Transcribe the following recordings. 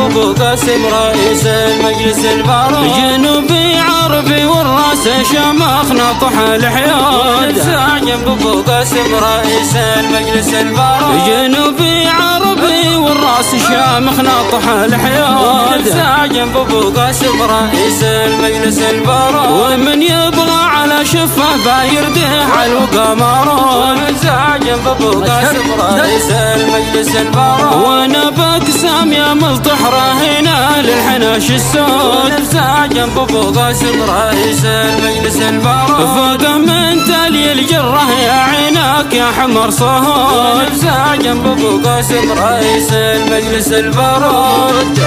ابو قاسم رئيس المجلس البارود، جنوبي عربي والراس شمخ نطح الحياد، جنب ابو قاسم رئيس المجلس البارود، جنوبي عربي والراس شامخ نطح الحياد، جنب ابو قاسم رئيس المجلس البارود، ومن يبغى على شفه يرده على القمرون، جنب ابو قاسم رئيس المجلس البارود، وانا باقسام يا ملطحره هنا للحناش السود، جنب ابو قاسم رئيس المجلس البارود، فوق من تالي الجره يا عينك يا حمر صهود، جنب ابو قاسم رئيس المجلس البارود.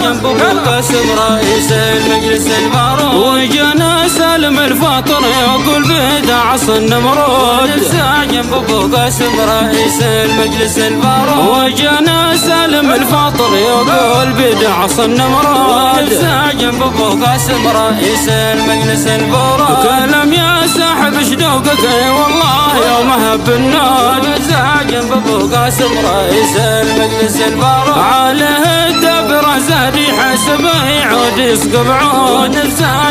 جنب ابو قاسم رئيس المجلس البارود، وجانا سالم الفاطر يقول بدع النمرود، جنب ابو قاسم رئيس المجلس البارود، وجانا سالم الفاطر يقول بدع النمرود، جنب ابو قاسم رئيس المجلس البارود، كلام يا ساحب شدوقك والله يومها بالنود، جنب ابو قاسم رئيس المجلس البارود، عليه الدبره زهدي حسبه يعود يسقب عود،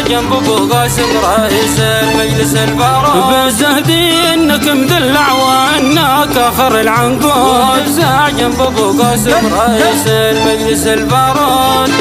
جنب ابو قاسم رئيس المجلس البارود، بزهدي انك مدلع وانك اخر العنقود، جنب ابو قاسم رئيس المجلس البارود.